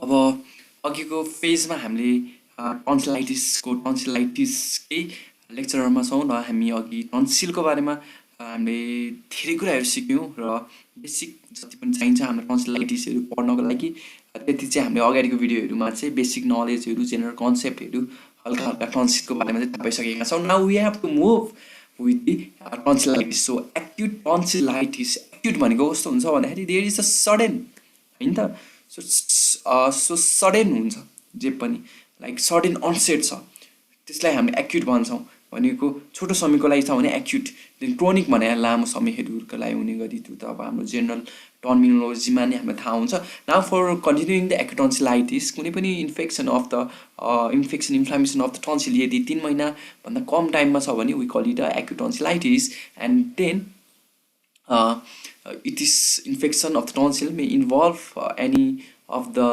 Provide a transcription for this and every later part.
अब अघिको फेजमा हामीले टन्सिलाइटिसकै लेक्चरमा छौँ र हामी अघि टन्सिलको बारेमा हामीले धेरै कुराहरू सिक्यौँ र बेसिक जति पनि चाहिन्छ हाम्रो टन्सिलाइटिसहरू पढ्नको लागि त्यति चाहिँ हामीले अगाडिको भिडियोहरूमा चाहिँ बेसिक नलेजहरू जेनरल कन्सेप्टहरू हल्का हल्का टन्सिलको बारेमा चाहिँ थाहा पाइसकेका छौँ. Now we have to move with the tonsillitis. So acute tonsillitis, acute भनेको कस्तो हुन्छ भन्दाखेरि देयर इज अ सडन, होइन त. सो सडन हुन्छ जे पनि, लाइक सडन अनसेट छ, त्यसलाई हामी एक्युट भन्छौँ. भनेको छोटो समयको लागि छ भने एक्युट, देन क्रोनिक भने लामो समयहरूको लागि हुने गरी त्यो त अब हाम्रो जेनरल टर्मिनोलोजीमा नै हामीलाई थाहा हुन्छ. Now for continuing the acute tonsillitis, कुनै पनि infection inflammation of the tonsil यदि 3 महिनाभन्दा कम टाइममा छ भने we call it a acute tonsillitis. And then it is infection of the tonsil may involve any of the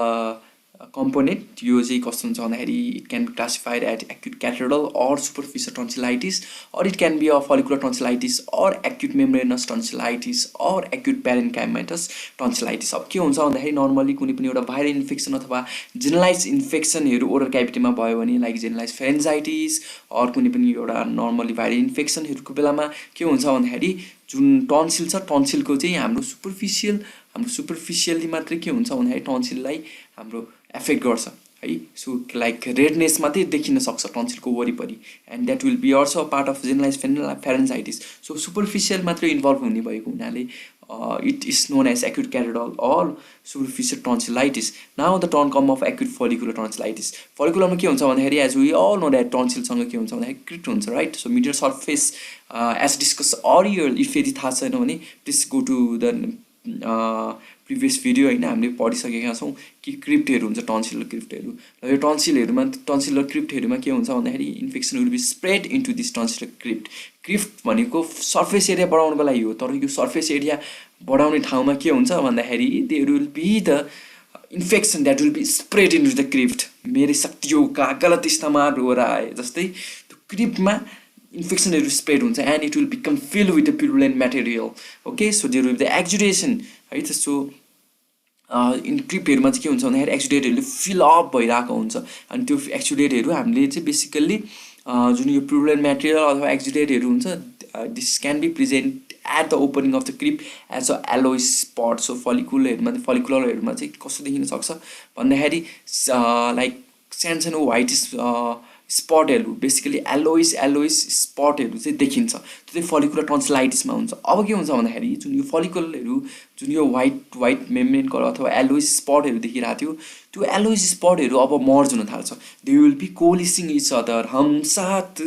component. यो चाहिँ कस्तो हुन्छ भन्दाखेरि it can be classified as acute catarrhal or superficial tonsillitis, or it can be a follicular tonsillitis or acute membranous tonsillitis or acute parenchymatous tonsillitis. अब के हुन्छ भन्दाखेरि normally कुनै पनि एउटा भाइरल इन्फेक्सन अथवा जेनरलाइज इन्फेक्सनहरू ओरल क्याभिटीमा भयो भने लाइक जेनरलाइज फेरेन्जाइटिस अर कुनै पनि एउटा नर्मली भाइरल इन्फेक्सनहरूको बेलामा के हुन्छ भन्दाखेरि जुन टन्सिल छ टन्सिलको चाहिँ हाम्रो सुपरफिसियली मात्रै के हुन्छ भन्दाखेरि टन्सिललाई हाम्रो एफेक्ट गर्छ है. सो लाइक रेडनेस मात्रै देखिन सक्छ टन्सिलको वरिपरि, and that will be also part of generalise pharyngitis. So superficial मात्रै इन्भल्भ हुने भएको हुनाले it is known as acute catarrhal or superficial tonsillitis. Now the turn come of acute follicular tonsillitis. Follicular के हुन्छ भन्दाखेरि as we all know that टन्सिलसँग के हुन्छ भन्दाखेरि क्रिप्ट हुन्छ, right. So medial surface as discussed earlier, if यदि थाहा छैन भने please go to the previous video, होइन, हामीले पढिसकेका छौँ कि क्रिप्टहरू हुन्छ, टन्सिलर क्रिप्टहरू. र यो टन्सिलर क्रिप्टहरूमा के हुन्छ भन्दाखेरि infection will be spread into this tonsillar crypt. Crypt भनेको सर्फेस एरिया बढाउनको लागि हो, तर यो सर्फेस एरिया बढाउने ठाउँमा के हुन्छ भन्दाखेरि there will be the infection that will be spread into the crypt. मेरे शक्तियों का गलत इस्तेमाल हो रहा है जस्तै त्यो क्रिप्टमा इन्फेक्सनहरू स्प्रेड हुन्छ and it will become filled with the purulent material. Okay, so there will be the exudation, है त. सो क्रिप्टहरूमा चाहिँ के हुन्छ भन्दाखेरि एक्जुडेटहरूले फिलअप भइरहेको हुन्छ, अनि त्यो एक्जुडेटहरू हामीले चाहिँ बेसिकल्ली जुन यो प्युरुलेन्ट मेटेरियल अथवा एक्जुडेटहरू हुन्छ, this can be present at the opening of the crypt as a yellow spot. So फलिकुलरहरूमा चाहिँ कस्तो देखिन सक्छ भन्दाखेरि लाइक सानो व्हाइट स्पटहरू, बेसिकली एलोइस स्पटहरू चाहिँ देखिन्छ. त्यो चाहिँ फलिकुलर टन्सिलाइटिसमा हुन्छ. अब के हुन्छ भन्दाखेरि जुन यो फलिकुलरहरू, जुन यो व्हाइट मेम्ब्रेन कलर अथवा एलोइस स्पटहरू देखिरहेको थियो, त्यो एलोइस स्पटहरू अब मर्ज हुन थाल्छ. They will be coalescing each other, हम साथ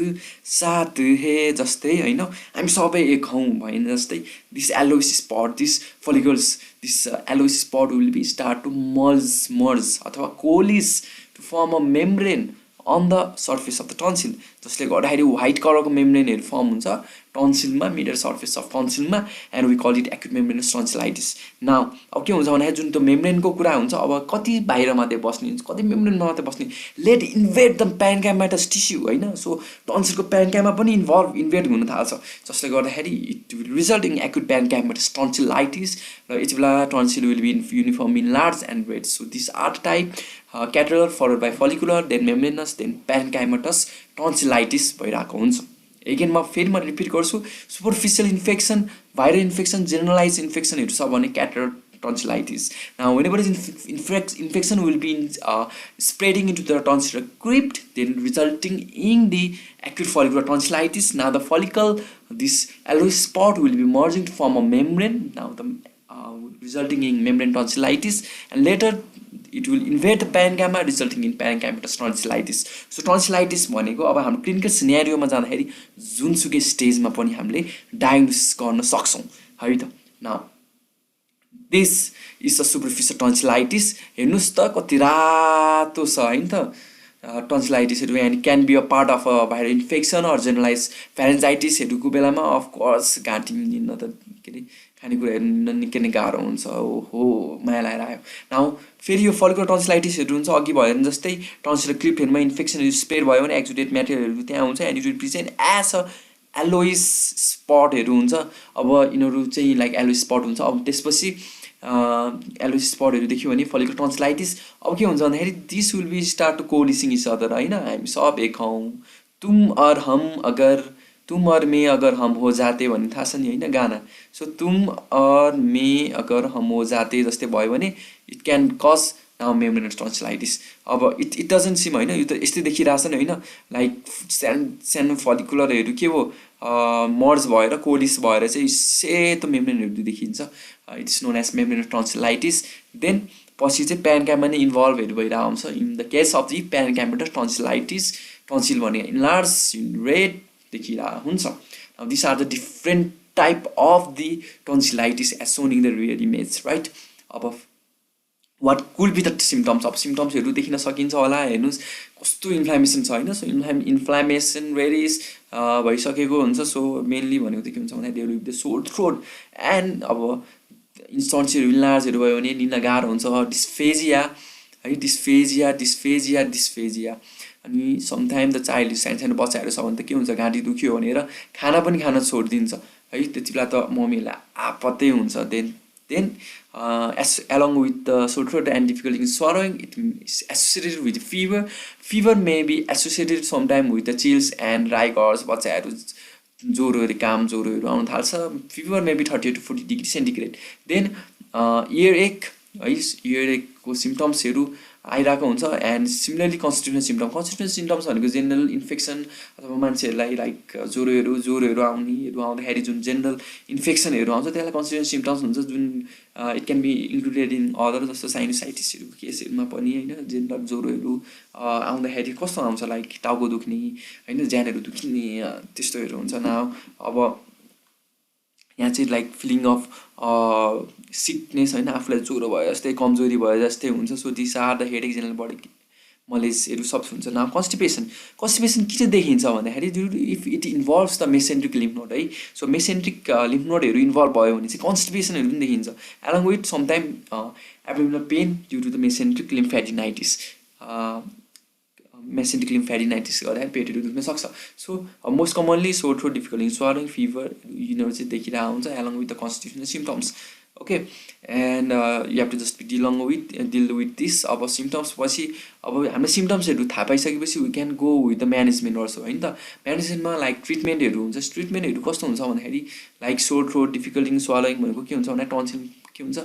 साथ हे जस्तै, होइन, हामी सबै एक हौँ भएन जस्तै. This yellowish spot, this follicles, this yellowish spot will be start to merge अथवा coalesce to form a membrane on the surface of the tonsil, जसले गर्दाखेरि व्हाइट कलरको मेम्ब्रेनहरू फर्म हुन्छ टन्सिलमा, मिडल सर्फेस अफ टन्सिलमा, and we call it acute membranous tonsillitis. Now अब के हुन्छ भन्दाखेरि जुन त्यो मेम्ब्रेनको कुरा हुन्छ, अब कति बाहिर मात्रै बस्ने हुन्छ, कति मेम्ब्रेनमा मात्रै बस्ने, let invade the parenchymatous tissue, होइन. सो टन्सिलको प्यारेन्काइमा पनि इन्भेड हुन थाल्छ, जसले गर्दाखेरि it will result in acute parenchymatous tonsillitis. र यति बेला tonsil will be uniform in large and red. So this are the type catarrhal followed by follicular, then membranous, then parenchymatous tonsillitis भइरहेको हुन्छ. एगेन म रिपिट गर्छु, superficial infection, viral infection, generalise इन्फेक्सनहरू छ भने catarrhal tonsillitis. Now whenever infection will be spreading into the tonsillar crypt, then resulting in the acute follicular tonsillitis. Now the follicle, this elois spot will be merging to form a membrane, now the resulting in membrane tonsillitis, and later it will invade the parenchyma resulting in parenchymatous tonsillitis. So tonsillitis भनेको अब हाम्रो clinical सिनेरियोमा जाँदाखेरि जुनसुकै स्टेजमा पनि हामीले diagnosis गर्न सक्छौँ, है त. Now this is a superficial tonsillitis. हेर्नुहोस् त कति रातो छ, होइन त. टन्सिलाइटिसहरू and can be a part of a viral infection or generalise फेरेन्जाइटिसहरूको बेलामा अफकोर्स घाँटी निन्न त के अरे खानेकुराहरू निकै नै गाह्रो हुन्छ. हो माया लागेर आयो. नाउ फेरि यो फलिकुलर टन्सिलाइटिसहरू हुन्छ, अघि भयो भने जस्तै टन्सिलर क्रिप्टहरूमा इन्फेक्सनहरू स्प्रेड भयो भने एक्जुडेट मेटेरियलहरू त्यहाँ हुन्छ and it will present as a yellowish स्पटहरू हुन्छ. अब यिनीहरू चाहिँ लाइक एलोइस स्पट हुन्छ. अब त्यसपछि एलोसिस स्पटहरू देख्यो भने फलिकुलर टन्सिलाइटिस अब के हुन्छ भन्दाखेरि this will be start to coalescing each other होइन हामी सब एक हौँ तुम और हम अगर तुम और मैं अगर हम हो जाते भन्ने थाहा छ नि होइन गाना सो तुम और मैं अगर हम हो जाते जस्तै भयो भने it can cause now membranes tonsillitis अब इट डजन्ट सिम होइन यो त यस्तै देखिरहेछ नि होइन लाइक सानो फलिकुलरहरू के हो मर्ज भएर कोलिस भएर चाहिँ सेतो मेम्ब्रेनहरू देखिन्छ it is known as membranous tonsillitis then पछि चाहिँ प्यानक्याममा नै इन्भल्भहरू भइरहेको हुन्छ in the case of the parenchymatous tonsillitis tonsil भने इन्लार्ज रेड देखिरहेको हुन्छ this are the different type of the tonsillitis as shown in the real image right अब what could be the symptoms अब सिम्टम्सहरू देखिन सकिन्छ होला हेर्नुहोस् कस्तो इन्फ्लामेसन छ होइन सो इन्फ्लामेसन रेडिस भइसकेको हुन्छ सो मेनली भनेको चाहिँ के हुन्छ भने there will be the sore throat and अब इन्स्टन्सहरू इन्लार्जहरू भयो भने निन्न गाह्रो हुन्छ डिस्फेजिया है डिस्फेजिया अनि समटाइम द चाइल्ड सानो बच्चाहरू छ भने त के हुन्छ घाँटी दुख्यो भनेर खाना पनि खान छोडिदिन्छ है त्यति बेला त मम्मीहरूलाई आपत्तै हुन्छ then along with the sore throat and difficulty in swallowing, it is associated with fever. Fever may be associated sometime with the chills and rigors. बच्चाहरू ज्वरोहरू ज्वरोहरू आउन थाल्छ fever may be 30 to 40 degree centigrade. Then earache है earacheको सिम्टम्सहरू आइरहेको हुन्छ and similarly constitution symptoms भनेको general infection अथवा मान्छेहरूलाई लाइक ज्वरोहरू आउँदाखेरि जुन जेनरल इन्फेक्सनहरू आउँछ त्यसलाई कन्स्टिट्युसन सिम्टम्स हुन्छ जुन it can be included in other जस्तो साइनोसाइटिसहरूको केसहरूमा पनि होइन जेनरल ज्वरोहरू आउँदाखेरि कस्तो आउँछ लाइक टाउको दुख्ने होइन ज्यानहरू दुख्ने त्यस्तोहरू हुन्छ न अब यहाँ चाहिँ लाइक फिलिङ अफ सिकनेस होइन आफूलाई ज्वरो भयो जस्तै कमजोरी भयो जस्तै हुन्छ so this are the headache general body मलेजहरू सब हुन्छ न कन्स्टिपेसन के चाहिँ देखिन्छ भन्दाखेरि if it involves the mesenteric lymph node है सो मेसेन्ट्रिक लिम्फ नोडहरू इन्भल्भ भयो भने चाहिँ कन्स्टिपेसनहरू पनि देखिन्छ along with sometime abdominal pain due to the mesenteric lymphadenitis mesenteric lymphadenitis गर्दाखेरि पेटहरू दुख्न सक्छ so most commonly sore throat difficulty in swallowing fever यिनीहरू चाहिँ देखिरहेको हुन्छ along with the constitutional symptoms okay and you have to just deal with this अब symptoms पछि अब हाम्रो सिम्टम्सहरू थाहा पाइसकेपछि we can go with the management also होइन त म्यानेजमेन्टमा लाइक ट्रिटमेन्टहरू हुन्छ ट्रिटमेन्टहरू कस्तो हुन्छ भन्दाखेरि लाइक सोर थ्रोट डिफिकल्टी इन स्वालोइङ भनेको के हुन्छ भने टन्सिल के हुन्छ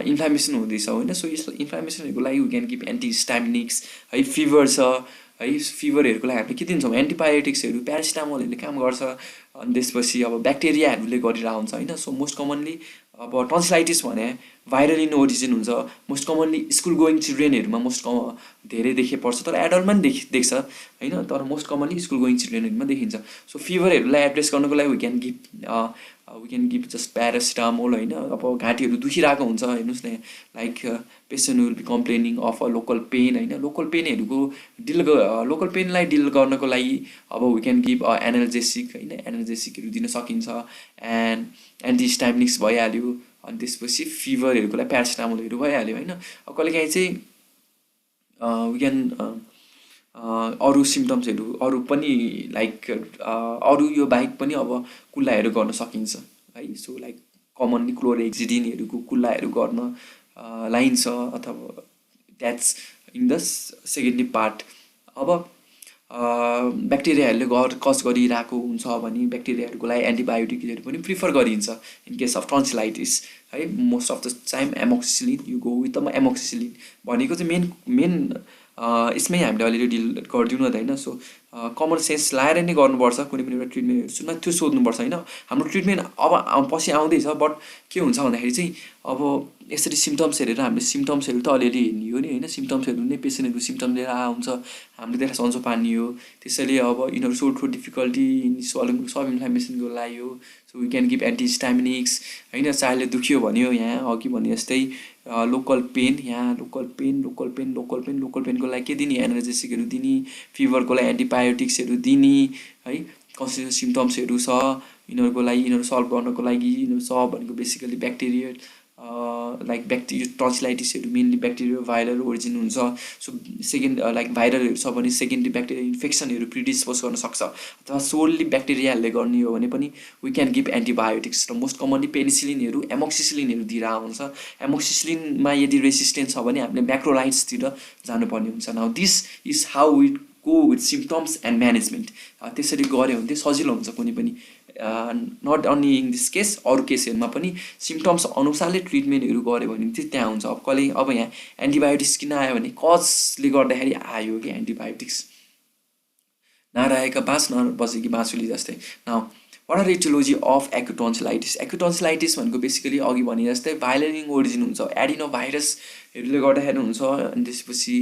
इन्फ्लामेसन हुँदैछ होइन सो यस इन्फ्लामेसनहरूको लागि वी क्यान गिभ एन्टिहिस्टामिनिक्स है फिभर छ है फिभरहरूको लागि हामीले के दिन्छौँ एन्टिबायोटिक्सहरू प्यारासिटामोलहरूले काम गर्छ अनि त्यसपछि अब ब्याक्टेरियाहरूले गरिरहेको हुन्छ होइन सो मोस्ट कमनली अब टन्सिलाइटिस भने भाइरल इन ओरिजिन हुन्छ मोस्ट कमनली स्कुल गोइङ चिल्ड्रेनहरूमा धेरै देखे पर्छ तर एडल्टमा पनि देख्छ होइन तर मोस्ट कमनली स्कुल गोइङ चिल्ड्रेनहरूमा देखिन्छ सो फिभरहरूलाई एड्रेस गर्नको लागि we can give just paracetamol होइन अब घाँटीहरू दुखिरहेको हुन्छ हेर्नुहोस् न like patient will be complaining of a local pain होइन लोकल पेनलाई डिल गर्नको लागि अब वी क्यान गिभ एनाल्जेसिक होइन एनाल्जेसिकहरू दिन सकिन्छ एन्ड एन्टिहिस्टामिनिक्स भइहाल्यो अनि त्यसपछि फिभरहरूको लागि प्यारासिटामोलहरू भइहाल्यो होइन अब कहिलेकाहीँ चाहिँ वी क्यान अरू सिम्टम्सहरू अरू पनि लाइक अरू यो बाहेक पनि अब कुल्लाहरू गर्न सकिन्छ है सो लाइक कमनली क्लोरेक्जिडिनहरूको कुल्लाहरू गर्न लाइन्छ अथवा that's in the secondary part अब ब्याक्टेरियाहरूले कज गरिरहेको हुन्छ भने ब्याक्टेरियाहरूको लागि एन्टिबायोटिकहरू पनि प्रिफर गरिन्छ इन केस अफ टन्सिलाइटिस है most of the time amoxicillin you go with the amoxicillin भनेको चाहिँ मेन यसमै हामीले अलिअलि डिल गरिदिउँ न त होइन सो कमन सेन्स लाएर नै गर्नुपर्छ कुनै पनि एउटा ट्रिटमेन्ट सुरुमा त्यो सोध्नुपर्छ होइन हाम्रो ट्रिटमेन्ट अब पछि आउँदैछ बट के हुन्छ भन्दाखेरि चाहिँ अब यसरी सिम्टम्स हेरेर हामीले सिम्टम्सहरू त अलिअलि हेर्ने हो नि होइन सिम्टम्सहरू नै पेसेन्टहरू सिम्टम लिएर हुन्छ हामीले त्यसलाई सन्चो पार्ने हो त्यसैले अब यिनीहरू सोर थ्रोट डिफिकल्टी स्वालोइङ सब इन्फ्लामेसनको लागि हो सो वी क्यान गिभ एन्टिहिस्टामिनिक्स होइन चाइल्डले दुख्यो भन्यो यहाँ अघि भने जस्तै लोकल पेन लोकल पेनको लागि के दिने एनाल्जेसिकहरू दिने फिभरको लागि एन्टिबायोटिक्सहरू दिने है कन्स्टिट्युसन सिम्टम्सहरू छ यिनीहरूको लागि यिनीहरू सल्भ गर्नको लागि यिनीहरू छ भनेको बेसिकली ब्याक्टेरिया लाइक टन्सिलाइटिसहरू मेनली ब्याक्टेरियल भाइरल ओरिजिन हुन्छ सो सेकेन्ड लाइक भाइरलहरू छ भने सेकेन्डरी ब्याक्टेरियल इन्फेक्सनहरू प्रिडिस्पोज गर्न सक्छ अथवा सोल्ली ब्याक्टेरियाहरूले गर्ने हो भने पनि वी क्यान गिभ एन्टिबायोटिक्स र मोस्ट कमनली पेनिसिलिनहरू एमोक्सिसिलिनहरू दिइरहेको हुन्छ एमोक्सिसिलिनमा यदि रेसिस्टेन्ट छ भने हामीले म्याक्रोलाइड्सतिर जानुपर्ने हुन्छ now this is how we go with symptoms and management त्यसरी गऱ्यो भने चाहिँ सजिलो हुन्छ कुनै पनि not only in this case अरू केसहरूमा पनि सिम्पटम्स अनुसारले ट्रिटमेन्टहरू गऱ्यो भने चाहिँ त्यहाँ हुन्छ अब यहाँ एन्टिबायोटिक्स किन आयो भने कजले गर्दाखेरि आयो कि एन्टिबायोटिक्स नरहेका बाँस नबसेकी बाँसुली जस्तै now what are etiology of acute tonsillitis acute tonsillitis भनेको बेसिकली अघि भने जस्तै भाइरल ओरिजिन हुन्छ एडिनो भाइरसहरूले गर्दाखेरि हुन्छ अनि त्यसपछि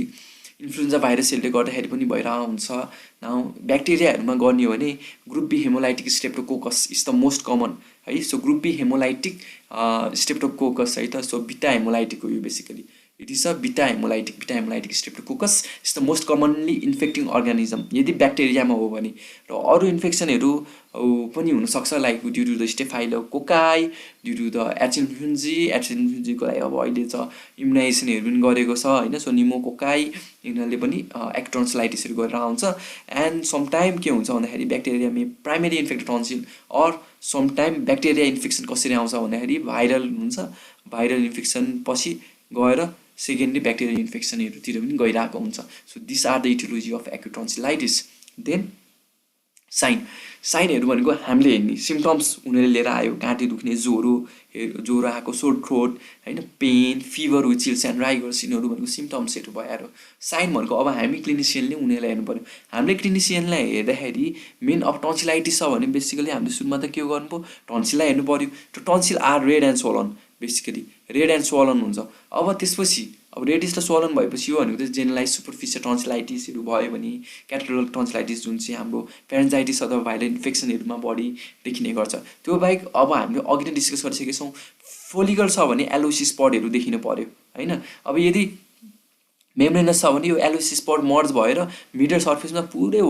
इन्फ्लुएन्जा भाइरसहरूले गर्दाखेरि पनि भइरहेको हुन्छ नाउ ब्याक्टेरियाहरूमा गर्ने हो भने group B haemolytic streptococcus is the most common है so group B haemolytic streptococcus है त सो बिटा हेमोलाइटिक हो यो basically it is a beta haemolytic streptococcus is the most commonly infecting organism यदि ब्याक्टेरियामा हो भने र अरू इन्फेक्सनहरू पनि हुनसक्छ like due to the staphylococci due to the एचिन्फ्लुन्जीको लागि अब अहिले त इम्युनाइजेसनहरू पनि गरेको छ होइन सो निमोकोकाई यिनीहरूले पनि एक्युट टन्सिलाइटिसहरू गरेर आउँछ एन्ड समटाइम के हुन्छ भन्दाखेरि bacteria may primary infected tonsil or sometime bacteria infection कसरी आउँछ भन्दाखेरि भाइरल हुन्छ भाइरल इन्फेक्सन पछि गएर सेकेन्डरी ब्याक्टेरियल इन्फेक्सनहरूतिर पनि गइरहेको हुन्छ so this are the etiology of acute tonsillitis then साइनहरू भनेको हामीले हेर्ने सिम्टम्स उनीहरूले लिएर आयो घाँटी दुख्ने ज्वरो आएको सोर थ्रोट होइन pain fever with chills and rigors यिनीहरू भनेको सिम्टम्सहरू भयो साइन भनेको अब हामी क्लिनिसियनले उनीहरूलाई हेर्नु पऱ्यो हामीले क्लिनिसियनलाई हेर्दाखेरि मेन अब टन्सिलाइटिस छ भने बेसिकली हामीले सुरुमा त के गर्नु पऱ्यो टन्सिललाई हेर्नु पऱ्यो त्यो tonsil are red and swollen basically red and swollen हुन्छ अब त्यसपछि अब रेडिस र स्वलन भएपछि यो भनेको चाहिँ जेनरलाइज सुपरफिसियल टन्सिलाइटिसहरू भयो भने क्याटेगोरिकल टन्सिलाइटिस जुन चाहिँ हाम्रो फेरेन्जाइटिस अथवा भाइरल इन्फेक्सनहरूमा बढी देखिने गर्छ त्यो बाहेक अब हामीले अघि नै डिस्कस गरिसकेका छौँ फोलिकल छ भने एलोसिस स्पटहरू देखिनु पर्यो होइन अब यदि मेम्ब्रेनस छ भने यो एलोसिस स्पट मर्ज भएर मिडल सर्फेसमा पुरै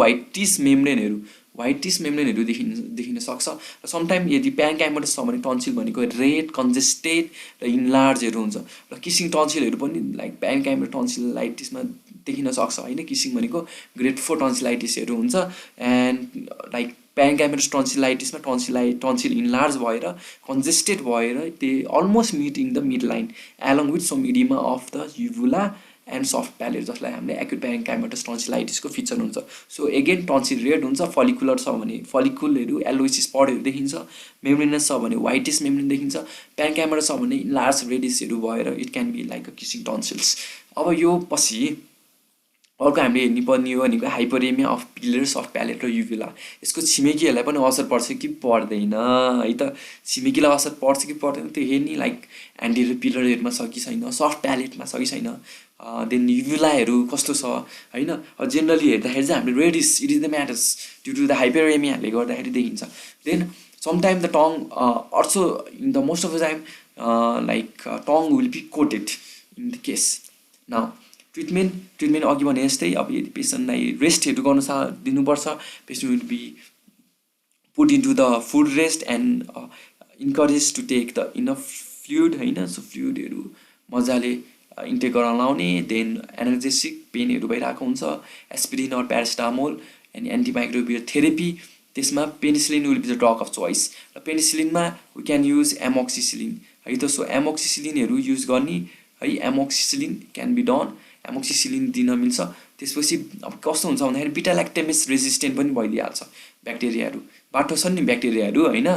व्हाइटिस मेम्ब्रेनहरू देखिन सक्छ र समटाइम यदि प्यानकाइमोटस छ भने टन्सिल भनेको रेड कन्जेस्टेड र इन्लार्जहरू हुन्छ र किसिङ टन्सिलहरू पनि लाइक प्यानकाइमोटस टन्सिलाइटिसमा देखिन सक्छ होइन किसिङ भनेको ग्रेड 4 टन्सिलाइटिसहरू हुन्छ एन्ड लाइक प्यानकाइमोटस टन्सिलाइटिसमा टन्सिल इन्लार्ज भएर कन्जेस्टेड भएर they almost meeting the mid line along with some oedema of the uvula and soft palate जसलाई हामीले एक्युट प्यानकाइमोटस टन्सिलाइटिसको फिचर हुन्छ सो एगेन टन्सिल रेड हुन्छ फलिकुलर छ भने फलिकुलहरू एलोइस स्पटहरू देखिन्छ मेम्ब्रेनस छ भने व्हाइटिस मेम्ब्रेन देखिन्छ प्यानकाइमोटस छ भने लार्ज रेडिसहरू भएर it can be like a kissing tonsils अब यो पछि अर्को हामीले हेर्नुपर्ने हो भनेको hyperaemia of pillars of palate र युभुला यसको छिमेकीहरूलाई पनि असर पर्छ कि पर्दैन है त छिमेकीलाई असर पर्छ कि पर्दैन त्यो हेर्ने लाइक एन्टिरियर पिलरहरूमा छ कि छैन सफ्ट प्यालेटमा छ कि छैन देन युभुलाहरू कस्तो छ होइन जेनरली हेर्दाखेरि चाहिँ हामीले redness it is the matters due to the हाइपरेमियाहरूले गर्दाखेरि देखिन्छ then sometime the tongue also in the most of the time like tongue will be coated in the case now treatment अघि भने जस्तै अब यदि पेसेन्टलाई रेस्टहरू गर्नु दिनुपर्छ patient will be put into the food rest and encourage to take the enough fluid होइन सो फ्लुइडहरू मजाले इन्टेक गर्न लाउने देन एनर्जेसिक पेनहरू भइरहेको हुन्छ aspirin or paracetamol and antimicrobial therapy त्यसमा penicillin will be the drug of choice र पेनिसिलिनमा वी क्यान युज एमोक्सिसिलिन है त सो एमोक्सिसिलिनहरू युज गर्ने है amoxicillin can be done amoxicillin दिन मिल्छ त्यसपछि अब कस्तो हुन्छ भन्दाखेरि बिटा ल्याक्टेमेस रेजिस्टेन्ट पनि भइदिइहाल्छ ब्याक्टेरियाहरू बाटो छन् नि ब्याक्टेरियाहरू होइन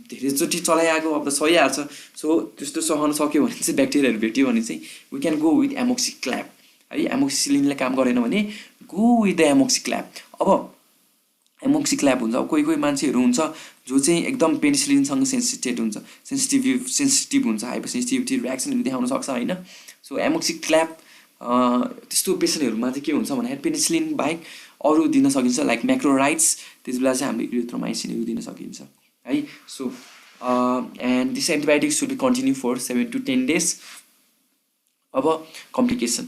धेरैचोटि चलाइआएको अब त सहिहाल्छ सो त्यस्तो सहन सक्यो भने चाहिँ ब्याक्टेरियाहरू भेट्यो भने चाहिँ वी क्यान गो विथ एमोक्सिक्ल्याप है एमोक्सिसिलिनले काम गरेन भने गो विथ द एमोक्सिक्ल्याप अब एमोक्सिक्ल्याप हुन्छ अब कोही मान्छेहरू हुन्छ जो चाहिँ एकदम पेनिसिलिनसँग सेन्सिटिभ हुन्छ हाइपर सेन्सिटिभिटी रियाक्सनहरू देखाउन सक्छ होइन सो एमोक्सिक्ल्याप त्यस्तो पेसेन्टहरूमा चाहिँ के हुन्छ भन्दाखेरि पेनिसिलिन बाहेक अरू दिन सकिन्छ लाइक म्याक्रोराइड्स त्यस बेला चाहिँ हामीले इरिथ्रोमाइसिनहरू दिन सकिन्छ है so and this antibiotics should be continue for 7 to 10 days अब कम्प्लिकेसन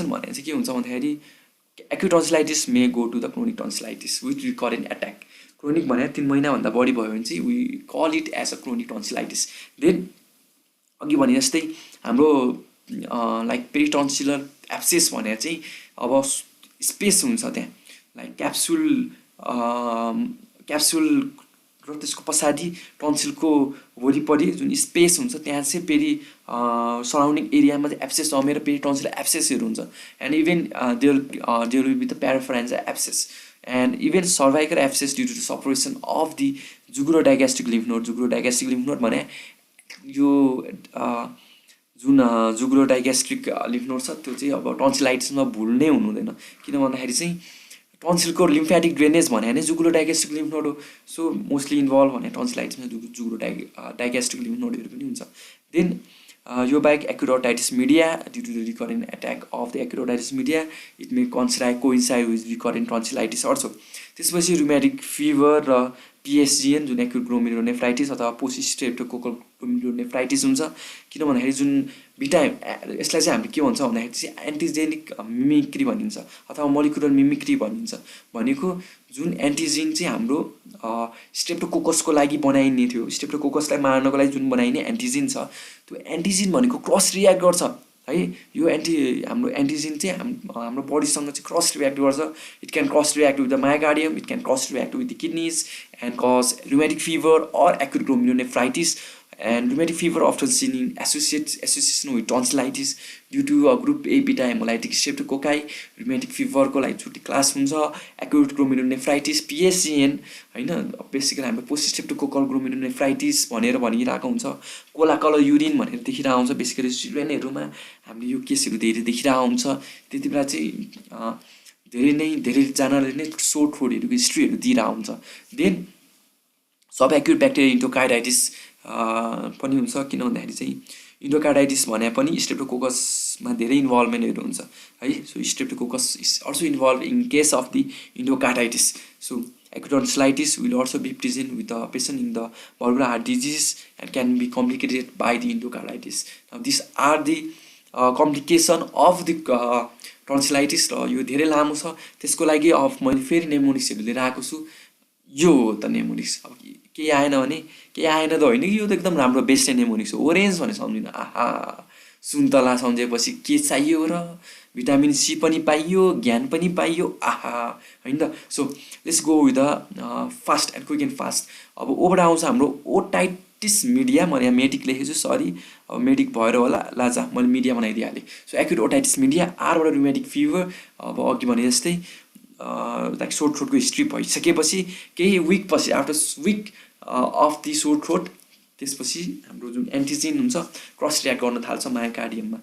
भनेर चाहिँ के हुन्छ भन्दाखेरि acute tonsillitis may go to the chronic tonsillitis with recurrent attack chronic भने 3 महिनाभन्दा बढी भयो भने चाहिँ we call it as a chronic tonsillitis. Then अघि भने जस्तै हाम्रो लाइक पेरिटन्सिलर एब्सेस भनेर चाहिँ अब स्पेस हुन्छ त्यहाँ, लाइक क्याप्सुल र त्यसको पछाडि टन्सिलको वरिपरि जुन स्पेस हुन्छ त्यहाँ चाहिँ सराउन्डिङ एरियामा चाहिँ एब्सेस जमेर पेरिटन्सिलर एब्सेसहरू हुन्छ। And even there will be the parapharyngeal abscess and even cervical abscess due to the suppression of the जुगुरोडाइगेस्ट्रिक lymph node। जुगुरोडाइगेस्ट्रिक lymph node भने यो जुन जुगुरोडाइगेस्ट्रिक lymph node छ त्यो चाहिँ अब टन्सिलाइटिसमा भुल्नै हुनु हुँदैन, किन भन्दाखेरि चाहिँ टन्सिलको लिम्फेटिक ड्रेनेज भने नै जुगुरोडाइगेस्ट्रिक lymph node हो। सो मोस्टली इन्भल्भ भने टन्सिलाइटिसमा जुगुरोडाइगेस्ट्रिक lymph nodeहरू पनि हुन्छ। देन यो बाहेक acute otitis media due to the recurrent attack of the acute otitis media it may coincide with recurrent tonsillitis also। त्यसपछि rheumatic fever र PSGN जुन acute glomerulonephritis अथवा post streptococcal glomerulonephritis हुन्छ। किन भन्दाखेरि जुन यसलाई चाहिँ हामीले के भन्छ भन्दाखेरि चाहिँ एन्टिजेनिक मिमिक्री भनिन्छ अथवा मोलिकुलर मिमिक्री भनिन्छ। भनेको जुन एन्टिजेन चाहिँ हाम्रो स्ट्रेप्टोकोकसको लागि बनाइने थियो, स्ट्रेप्टोकोकसलाई मार्नको लागि जुन बनाइने एन्टिजेन छ त्यो एन्टिजेन भनेको क्रस रियाक्ट गर्छ है। यो हाम्रो एन्टिजेन चाहिँ हाम्रो बडीसँग चाहिँ क्रस रियाक्ट गर्छ। It can cross react with the myocardium, it can cross react with the kidneys and cause rheumatic fever or acute glomerulonephritis। And rheumatic fever often seen in association with tonsillitis due to a group A beta hemolytic streptococci। rheumatic fever को लागि छुट्टी class हुन्छ। acute glomerulonephritis PSGN हैन, basically हाम्रो post streptococcal glomerulonephritis भनेर भनिरहेको हुन्छ। Cola colour urine भनेर देखिरहेको हुन्छ, बेसिकली चिल्ड्रेनहरुमा हामीले यो केसहरू धेरै देखिरहेको हुन्छ। त्यति बेला चाहिँ धेरैजनाले नै सोर थ्रोटहरुको हिस्ट्रीहरु दिइरहेको हुन्छ। देन सब एक्युट ब्याक्टेरियल इन्डोकार्डाइटिस पनि हुन्छ, किन भन्दाखेरि चाहिँ इन्डोकार्डाइटिस भने पनि स्ट्रेप्टोकोकसमा धेरै इन्भल्भमेन्टहरु हुन्छ है। So streptococcus is also involve in case of the endocarditis. So acute tonsillitis will also be present with the patient in the valvular heart disease and can be complicated by the endocarditis। Now these are the complication of the tonsillitis र यो धेरै लामो छ, त्यसको लागि अब मैले फेरि नेमोनिक्सहरु लिएर आएको छु। यो त नेमोनिक्स अब के आएन भने के आएन त होइन कि, यो त एकदम राम्रो बेस्ट नेमोनिक्स हो। ओरेन्ज भने सम्झिनु, आहा सुन्तला सम्झेपछि के चाहियो र, भिटामिन सी पनि पाइयो, ज्ञान पनि पाइयो, आहा हैन त। So let's go with the fast and quick and fast. अब ओबाट आउँछ हाम्रो ओटाइटिस मिडिया, मैले यहाँ मेडिक लेखेछु, सरी अब मेडिक भएर होला, लाजा मैले मिडिया बनाइदिइहालेँ। सो एक्युट ओटाइटिस मिडिया, आरबाट रुमेटिक फिभर। अब अघि भने जस्तै लाइक सोर थ्रोटको हिस्ट्री भइसकेपछि केही विक पछि, after week of the sore throat, त्यसपछि हाम्रो जुन एन्टिजेन हुन्छ क्रस रियाक्ट गर्न थाल्छ मायोकार्डियममा।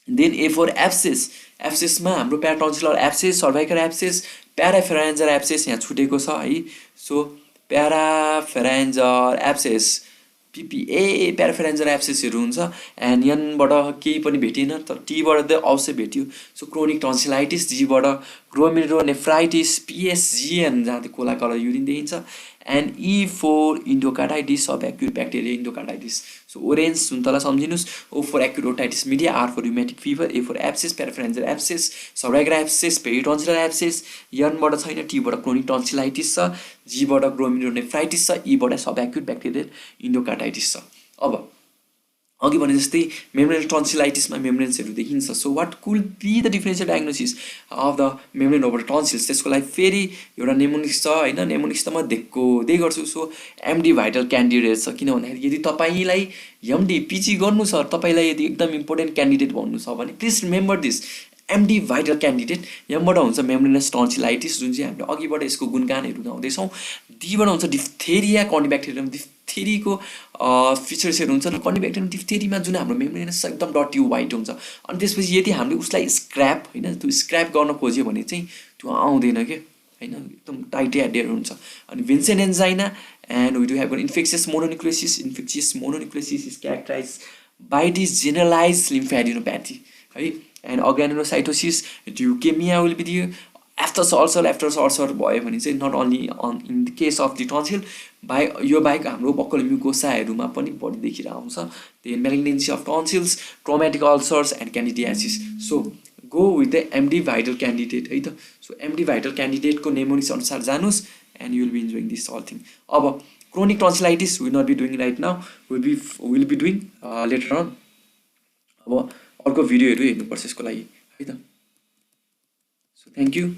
देन ए फर एब्सेस, एब्सेसमा हाम्रो paratonsillar abscess, cervical abscess, parapharyngeal abscess यहाँ छुटेको छ है। So parapharyngeal abscess PPA parapharyngeal एब्सेसहरु हुन्छ। एन्ड यनबाट केही पनि भेटिएन तर टीबाट त अवश्य भेटियो। सो क्रोनिक टन्सिलाइटिस, जीबाट ग्लोमेरुलोनेफ्राइटिस, PSGN जहाँ चाहिँ कोला कलर युरिन देखिन्छ। And E for endocarditis, sub acute bacterial endocarditis. So orange सुन्तला सम्झिनुस्। O for acute otitis media, R for rheumatic fever, A for abscess parapharyngeal abscess, cervical abscess, peritonsillar abscess, यनबाट छैन, टीबाट chronic tonsillitis छ, जीबाट glomerulonephritis छ, Eबाट सब acute bacterial इन्डोकार्डाइटिस छ। अब अघि भने जस्तै मेम्ब्रेन टन्सिलाइटिसमा मेम्ब्रेन्सहरु देखिन्छ। So what could be the differential diagnosis of the membrane over tonsils, त्यसको लागि फेरि एउटा नेमोनिक्स छ हैन। नेमोनिक्स त म दिएँ गर्छु। सो MD भाइटल क्यान्डिडेट छ, किन भन्दाखेरि यदि तपाईलाई MD PG गर्नु छ, तपाईलाई यदि एकदम इम्पोर्टेन्ट क्यान्डिडेट भन्नु छ भने please remember this MD vital candidate. यमबाट हुन्छ मेम्ब्रेनस टन्सिलाइटिस, जुन चाहिँ हामीले अघिबाट यसको गुणगानहरु गाउँदैछौँ। डीबाट हुन्छ डिफ्थेरिया कन्डिब्याक्टेरियम, डिफ्थेरीको फिचर्सहरु हुन्छ र कन्डिब्याक्टेरियम डिफ्थेरीमा जुन हाम्रो मेम्ब्रेनस एकदम डटी व्हाइट हुन्छ। अनि त्यसपछि यदि हामीले उसलाई स्क्रैप हैन, त्यो स्क्रैप गर्न खोज्यो भने चाहिँ त्यो आउँदैन के हैन, एकदम टाइटै एडेड हुन्छ। अनि Vincent angina and we do have infectious mononucleosis. Infectious mononucleosis is characterised by this generalised lymphadenopathy है। And agranulocytosis, leukaemia will be there. Aphthous ulcer भयो भने चाहिँ not only in the case of the tonsil, यो बाहेक हाम्रो buccal म्युकोसाहरुमा पनि बढी देखिरहेको हुन्छ। Then malignancy of tonsils, traumatic ulcers and candidiasis. So go with the MD vital candidate है त सो एमडी भाइटल क्यान्डिडेटको नेमोनिक्स अनुसार जानुहोस् and you will be enjoying this all thing अब chronic tonsillitis will not be doing right now will be doing later on अब अर्को भिडियोहरू हेर्नुपर्छ यसको लागि है त सो थ्याङ्क यू